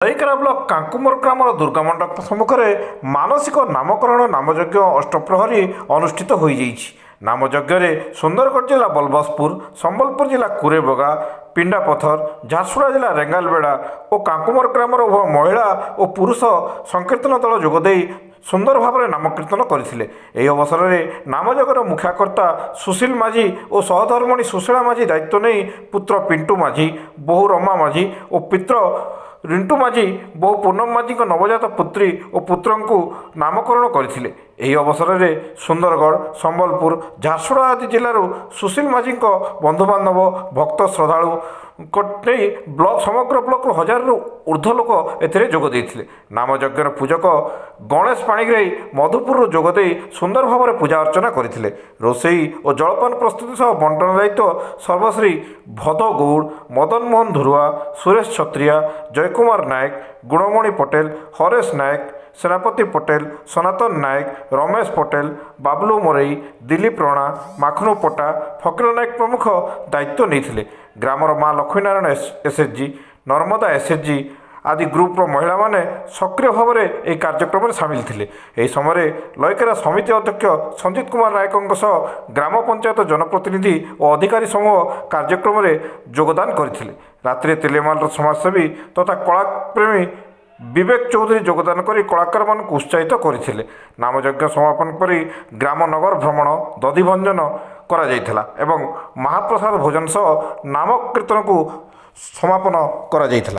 ରାଇକେରା block କାଙ୍କୁମର ଗ୍ରାମର ଦୁର୍ଗା ମଣ୍ଡପ ସମ୍ମୁଖରେ ମାନସିକ ନାମକରଣ ନାମଯଜ୍ଞ ଅଷ୍ଟପ୍ରହରୀ ଅନୁଷ୍ଠିତ ହୋଇଯାଇଛି। ନାମଯଜ୍ଞରେ ସୁନ୍ଦରଗଡ଼ ଜିଲ୍ଲା ବଲବସପୁର, ସମ୍ବଲପୁର ଜିଲ୍ଲା କୁରେବଗା, ପିଣ୍ଡାପଥର, ଝାରସୁଗୁଡ଼ା ଜିଲ୍ଲା ରେଙ୍ଗାଲବେଡ଼ା ଓ କାଙ୍କୁମର ଗ୍ରାମର ଉଭୟ ମହିଳା ଓ ପୁରୁଷ ସଂକୀର୍ତ୍ତନ ଦଳ ଯୋଗଦେଇ ସୁନ୍ଦର ଭାବରେ ନାମକୀର୍ତ୍ତନ କରିଥିଲେ। ଏହି ଅବସରରେ ନାମଯଜ୍ଞର ମୁଖ୍ୟକର୍ତ୍ତା ସୁଶୀଲ ମାଝୀ ଓ ସହଧର୍ମଣୀ ସୁଶୀଳା ମାଝୀ ଦାୟିତ୍ୱ ନେଇ ପୁତ୍ର ପିଣ୍ଟୁ ମାଝୀ, ବୋହୂ ରମା ମାଝୀ ଓ ପିତ୍ର ରିଣ୍ଟୁ ମାଝୀ ବୋହୂ ପୂନମ ମାଝୀଙ୍କ ନବଜାତ ପୁତ୍ରୀ ଓ ପୁତ୍ରଙ୍କୁ ନାମକରଣ କରିଥିଲେ। ଏହି ଅବସରରେ ସୁନ୍ଦରଗଡ଼, ସମ୍ବଲପୁର, ଝାରସୁଗୁଡ଼ା ଆଦି ଜିଲ୍ଲାରୁ ସୁଶୀଲ ମାଝୀଙ୍କ ବନ୍ଧୁବାନ୍ଧବ, ଭକ୍ତ ଶ୍ରଦ୍ଧାଳୁଙ୍କ ନେଇ ସମଗ୍ର ବ୍ଲକରୁ ହଜାରରୁ ଉର୍ଦ୍ଧ୍ୱ ଲୋକ ଏଥିରେ ଯୋଗ ଦେଇଥିଲେ। ନାମଯଜ୍ଞର ପୂଜକ ଗଣେଶ ପାଣିଗ୍ରାହୀ ମଧୁପୁରରୁ ଯୋଗଦେଇ ସୁନ୍ଦର ଭାବରେ ପୂଜା ଅର୍ଚ୍ଚନା କରିଥିଲେ। ରୋଷେଇ ଓ ଜଳପାନ ପ୍ରସ୍ତୁତି ସହ ବଣ୍ଟନ ଦାୟିତ୍ୱ ସର୍ବଶ୍ରୀ ଭଦ ଗୌଡ଼, ମଦନ ମୋହନ ଧୁରୁଆ, ସୁରେଶ ଛତ୍ରିଆ, ଜୟକୁମାର ନାୟକ, ଗୁଣମଣି ପଟେଲ, ହରେଶ ନାୟକ, ସେନାପତି ପଟେଲ, ସନାତନ ନାୟକ, ରମେଶ ପଟେଲ, ବାବଲୁ ମୋରେଇ, ଦିଲ୍ଲୀପ ରଣା, ମାଖନୁ ପଟ୍ଟା, ଫକୀର ନାୟକ ପ୍ରମୁଖ ଦାୟିତ୍ୱ ନେଇଥିଲେ। ଗ୍ରାମର ମା ଲକ୍ଷ୍ମୀନାରାୟଣ ଏସ୍ଏଚ୍ଜି, ନର୍ମଦା ଏସ୍ଏଚ୍ଜି ଆଦି ଗ୍ରୁପର ମହିଳାମାନେ ସକ୍ରିୟ ଭାବରେ ଏହି କାର୍ଯ୍ୟକ୍ରମରେ ସାମିଲ ଥିଲେ। ଏହି ସମୟରେ ଲଇକେରା ସମିତି ଅଧ୍ୟକ୍ଷ ସଞ୍ଜିତ କୁମାର ନାୟକଙ୍କ ସହ ଗ୍ରାମ ପଞ୍ଚାୟତ ଜନପ୍ରତିନିଧି ଓ ଅଧିକାରୀ ସମୂହ କାର୍ଯ୍ୟକ୍ରମରେ ଯୋଗଦାନ କରିଥିଲେ। ରାତିରେ ତେଲେମାଲର ସମାଜସେବୀ ତଥା କଳାପ୍ରେମୀ ବିବେକ ଚୌଧୁରୀ ଯୋଗଦାନ କରି କଳାକାରମାନଙ୍କୁ ଉତ୍ସାହିତ କରିଥିଲେ। ନାମଯଜ୍ଞ ସମାପନ କରି ଗ୍ରାମ ନଗର ଭ୍ରମଣ, ଦଧିଭଞ୍ଜନ କରାଯାଇଥିଲା ଏବଂ ମହାପ୍ରସାଦ ଭୋଜନ ସହ ନାମ କୀର୍ତ୍ତନକୁ ସମାପନ କରାଯାଇଥିଲା।